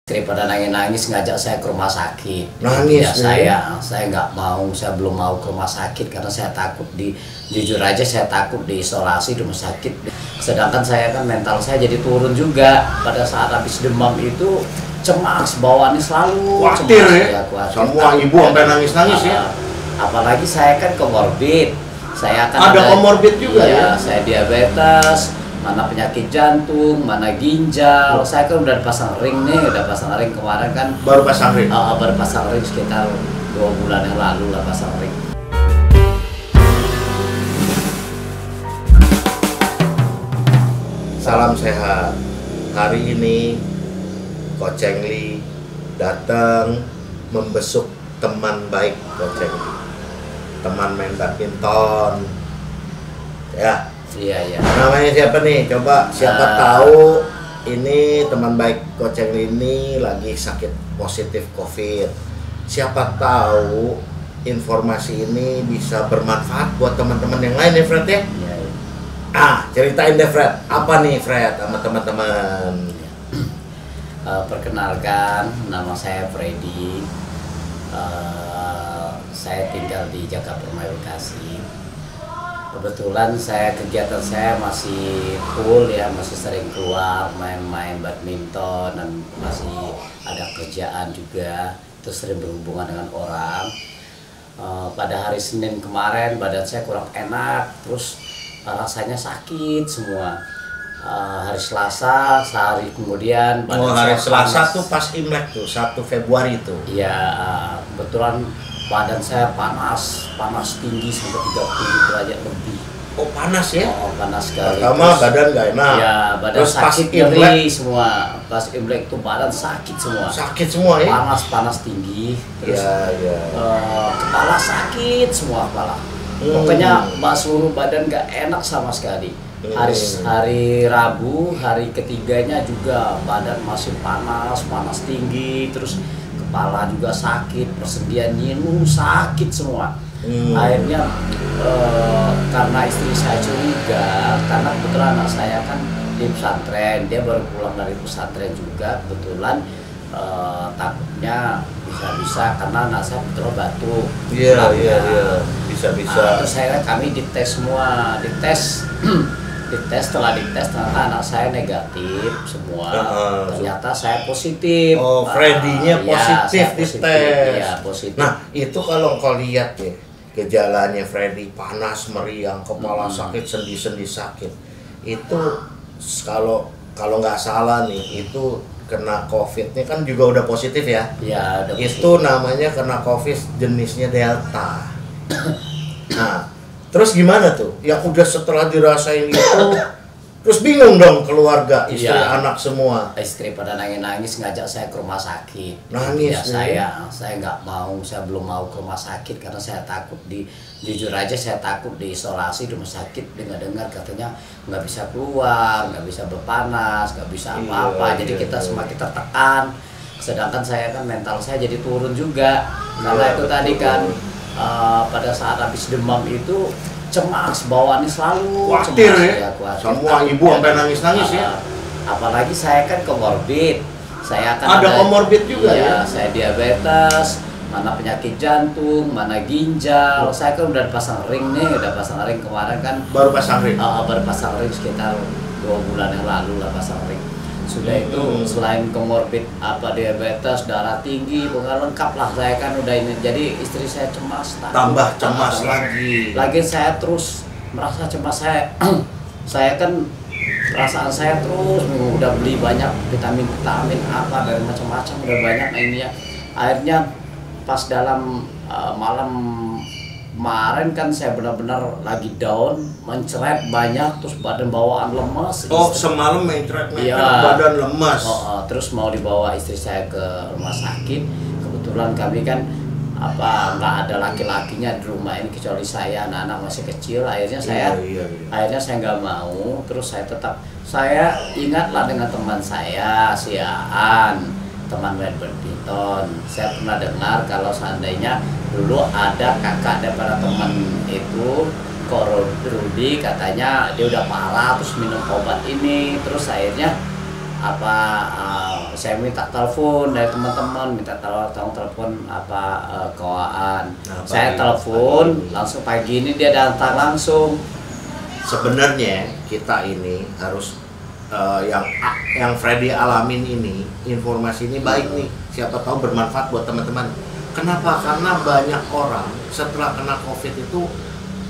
Daripada nangis-nangis ngajak saya ke rumah sakit. Nangis Ya, saya nggak mau, saya belum mau ke rumah sakit karena saya takut jujur aja saya takut diisolasi di rumah sakit. Sedangkan saya kan mental saya jadi turun juga pada saat habis demam itu, cemas, bawaannya selalu khawatir cemas, ya. Khawatir. Semua ibu sampai nangis-nangis ya. Apalagi saya kan komorbid. Saya akan ada komorbid juga ya. Saya diabetes, mana penyakit jantung, mana ginjal. Saya kan udah pasang ring nih, kemarin kan. Baru pasang ring? Baru pasang ring sekitar 2 bulan yang lalu lah pasang ring. Salam sehat. Hari ini Coach Engli datang membesuk teman baik Coach Engli, teman main badminton ya. Iya. Namanya siapa nih? Coba siapa tahu ini teman baik Coach Engli ini lagi sakit positif COVID. Siapa tahu informasi ini bisa bermanfaat buat teman-teman yang lain ya Fred ya. Iya. Ceritain deh Fred, apa nih Fred sama teman-teman? Perkenalkan, nama saya Freddy. Saya tinggal di Jakarta Bekasi. Kebetulan kegiatan saya masih full ya, masih sering keluar main-main badminton dan masih ada kerjaan juga, terus sering berhubungan dengan orang. Pada hari Senin kemarin badan saya kurang enak, terus rasanya sakit semua. Hari Selasa, sehari kemudian badan hari saya Selasa panas. tuh pas Imlek tuh, 1 Februari tuh. Iya, kebetulan badan saya panas tinggi sampai 30 derajat lebih. Oh panas ya? Oh, panas sekali. Pertama badan gak enak. Ya, badan terus pas sakit Imlek nyeri semua. Pas Imlek tuh badan sakit semua. Sakit semua ya? Panas tinggi. Terus Iya. kepala sakit semua kepala. Pokoknya seluruh badan gak enak sama sekali. Hari Rabu, hari ketiganya juga badan masih panas tinggi, terus kepala juga sakit, persendian nyinu sakit semua. Akhirnya karena istri saya curiga, karena kebetulan anak saya kan di pesantren, dia baru pulang dari pesantren juga, kebetulan takutnya bisa karena anak saya betul batuk. Iya. Bisa. Terus kami dites semua, setelah dites ternyata anak saya negatif semua. Ternyata saya positif. Oh, Freddy-nya positif dites. Iya, positif. Nah, itu kalau engkau lihat ya, gejalanya Freddy panas, meriang, kepala sakit, sendi-sendi sakit. Itu kalau nggak salah nih, itu kena COVID-nya kan juga udah positif ya? Iya, udah itu positif. Namanya kena COVID jenisnya Delta. Nah, terus gimana tuh? Yang udah setelah dirasain itu, terus bingung dong keluarga, istri, anak semua. Istri pada nangis-nangis ngajak saya ke rumah sakit. Nangis ya. Saya nggak mau, saya belum mau ke rumah sakit karena saya takut jujur aja saya takut diisolasi di rumah sakit. Dengar katanya nggak bisa keluar, nggak bisa berpanas, nggak bisa apa-apa. Jadi kita semakin tertekan. Sedangkan saya kan mental saya jadi turun juga. Karena itu tadi kan pada saat habis demam itu cemas, bawaannya selalu khawatir cemas, ya. Khawatir. Semua ibu sampai nangis-nangis ya. Apalagi saya kan komorbid. Saya ada komorbid juga ya. Saya diabetes, mana penyakit jantung, mana ginjal. Saya kan udah pasang ring nih, kemarin kan. Baru pasang ring? Baru pasang ring sekitar 2 bulan yang lalu lah pasang ring. Sudah itu selain komorbid diabetes, darah tinggi, bukan lengkap lah, saya kan udah ini. Jadi istri saya cemas, tambah cemas lagi. Saya terus merasa cemas. Saya kan perasaan saya terus udah beli banyak vitamin apa dari macam-macam, udah banyak ini ya. Akhirnya pas dalam malam kemarin kan saya benar-benar lagi down, mencret banyak, terus badan bawaan lemas. Oh, semalam mencret badan lemas. Terus mau dibawa istri saya ke rumah sakit. Kebetulan kami kan nggak ada laki-lakinya di rumah ini kecuali saya, anak-anak masih kecil. Akhirnya saya nggak mau. Terus saya ingatlah dengan teman saya, si Aan, teman main badminton. Saya pernah dengar kalau seandainya dulu ada kakak daripada teman itu, Kok Rudy, katanya dia udah parah terus minum obat ini, terus akhirnya saya minta telepon dari teman-teman, minta telepon kewaan. Nah, Saya telepon langsung pagi ini dia datang langsung. Sebenarnya kita ini harus yang Freddy alamin ini, informasi ini baik nih, siapa tahu bermanfaat buat teman-teman. Kenapa? Karena banyak orang setelah kena COVID itu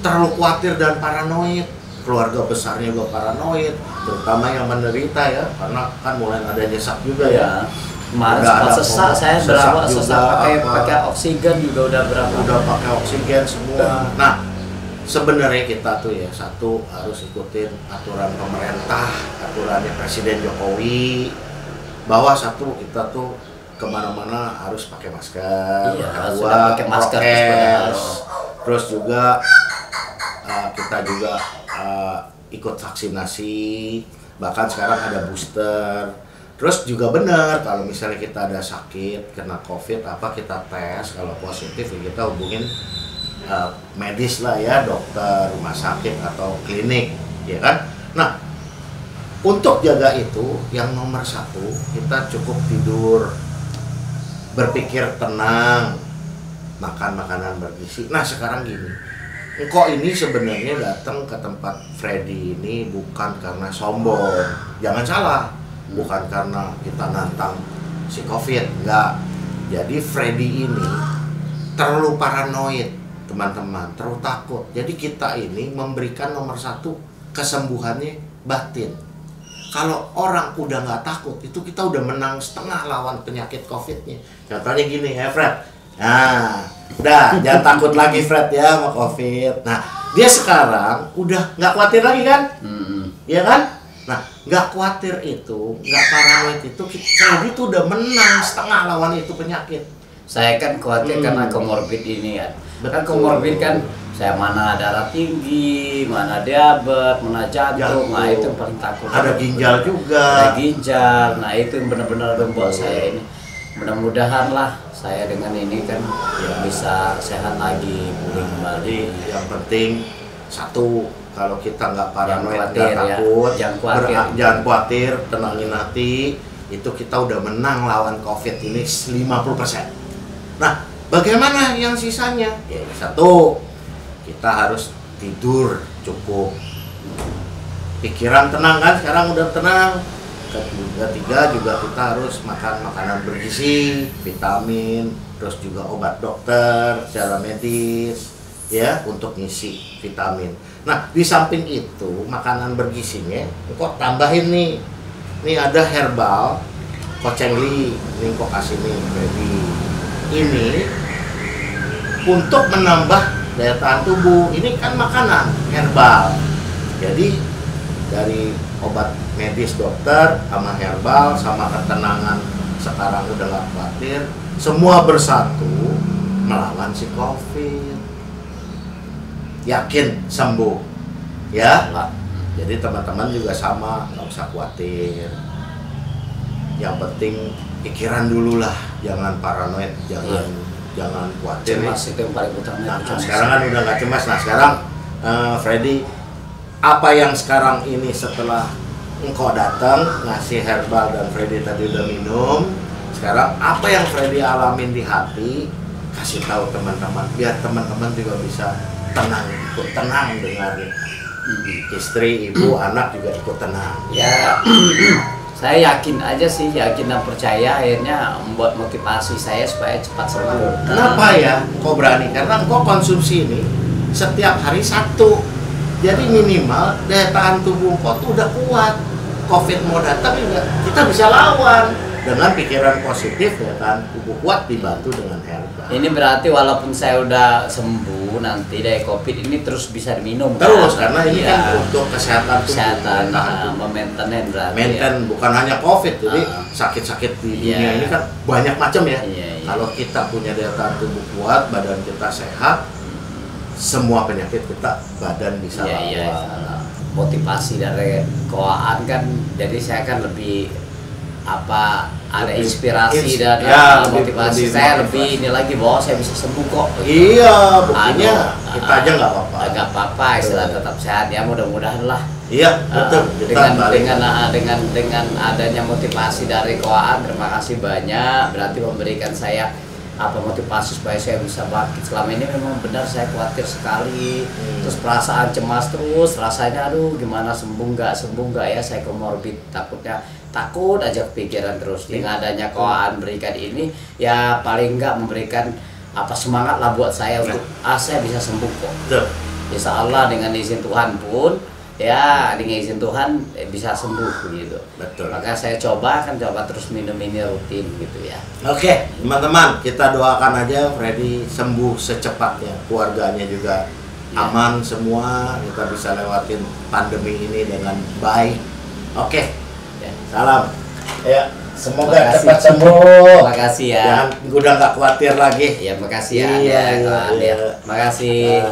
terlalu khawatir dan paranoid. Keluarga besarnya juga paranoid, terutama yang menderita ya, karena kan mulai ada nyesak juga ya. Kemarin sempat sesak, saya berapa sesak pakai oksigen juga udah berapa. Udah pakai oksigen semua. Nah, sebenarnya kita tuh ya satu harus ikutin aturan pemerintah, aturannya Presiden Jokowi, bahwa satu kita tuh kemana-mana harus pakai masker, kedua pakai masker, terus juga kita juga ikut vaksinasi, bahkan sekarang ada booster. Terus juga benar kalau misalnya kita ada sakit kena COVID kita tes, kalau positif ya kita hubungin medis lah ya, dokter, rumah sakit atau klinik, ya kan? Nah, untuk jaga itu yang nomor satu kita cukup tidur, berpikir tenang, makan makanan bergizi. Nah sekarang gini, engkau ini sebenarnya datang ke tempat Freddy ini bukan karena sombong, jangan salah, bukan karena kita nantang si COVID, enggak. Jadi Freddy ini terlalu paranoid teman-teman, terlalu takut. Jadi kita ini memberikan nomor satu kesembuhannya batin. Kalau orang udah nggak takut, itu kita udah menang setengah lawan penyakit COVID-nya. Contohnya gini ya Fred, nah udah jangan takut lagi Fred ya sama COVID. Nah dia sekarang udah nggak khawatir lagi kan, ya kan? Nah nggak khawatir itu, nggak paranoid itu, Freddy itu udah menang setengah lawan itu penyakit. Saya kan khawatir karena komorbid ini kan. Kan komorbid kan, saya mana darah tinggi, mana diabetes, mana jantung, nah itu yang paling takut. Ada ginjal juga. Ada ginjal, nah itu yang benar-benar membuat saya ini. Mudah-mudahan lah saya dengan ini kan bisa sehat lagi, pulih kembali. Yang penting satu, kalau kita nggak paranoid, nggak ya. takut, Jangan khawatir, tenangin hati, itu kita udah menang lawan COVID ini 50%. Nah, bagaimana yang sisanya? Ya, satu, kita harus tidur cukup, pikiran tenang kan, sekarang udah tenang. Ketiga juga kita harus makan makanan bergizi, vitamin, terus juga obat dokter secara medis ya untuk ngisi vitamin. Nah di samping itu makanan bergizinya kok tambahin nih ada herbal kocengli, ini kok kasih nih baby. Ini untuk menambah daya tahan tubuh. Ini kan makanan herbal, jadi dari obat medis dokter sama herbal sama ketenangan sekarang udah gak khawatir, semua bersatu melawan si COVID. Yakin sembuh ya. Jadi teman-teman juga sama, nggak usah khawatir. Yang penting pikiran dulu lah, jangan paranoid, jangan khawatir. Cemas itu yang paling utama. Nah, sekarang kan udah nggak cemas. Nah sekarang Freddy, apa yang sekarang ini setelah engkau datang ngasih herbal dan Freddy tadi udah minum, sekarang apa yang Freddy alamin di hati, kasih tahu teman-teman biar teman-teman juga bisa tenang, ikut tenang dengarnya. Istri, ibu, anak juga ikut tenang. Ya, saya yakin aja sih, yakin dan percaya, akhirnya membuat motivasi saya supaya cepat sembuh. Kenapa ya kau berani? Karena kau konsumsi ini setiap hari satu. Jadi minimal daya tahan tubuh kau tuh udah kuat. COVID mau datang juga kita bisa lawan dengan pikiran positif, ya kan, tubuh kuat dibantu dengan herbal. Ini berarti walaupun saya udah sembuh nanti dari COVID ini terus bisa diminum terus kan? Karena ini kan untuk kesehatan tubuh, memainten berarti maintain ya. Bukan hanya COVID, jadi sakit-sakit di dunia ini kan banyak macam ya. Kalau kita punya daya tahan tubuh kuat, badan kita sehat, semua penyakit kita badan bisa lawan. Motivasi dari koaan kan, jadi saya kan lebih ada inspirasi dan motivasi saya lebih ini lagi bahwa saya bisa sembuh kok. Iya, buktinya kita aja nggak apa-apa. Nggak apa-apa, istilah tetap sehat ya, mudah-mudahan lah Iya, betul. Dengan adanya motivasi dari Koaan, terima kasih banyak, berarti memberikan saya motivasi supaya saya bisa bangkit. Selama ini memang benar saya khawatir sekali, terus perasaan cemas terus, rasanya aduh gimana sembuh nggak ya, saya komorbid, takut aja kepikiran terus. Dengan adanya Koaan berikan ini ya paling nggak memberikan semangat lah buat saya untuk saya bisa sembuh kok. Insya Allah dengan izin Tuhan pun ya, dengan izin Tuhan bisa sembuh gitu. Betul. Maka saya coba terus minum ini rutin gitu ya. Oke, teman-teman, kita doakan aja Freddy sembuh secepatnya, keluarganya juga aman semua, kita bisa lewatin pandemi ini dengan baik. Oke, salam. Ya, semoga cepat sembuh. Makasih ya. Jangan udah nggak khawatir lagi. Ya, makasih ya. Iya. Makasih.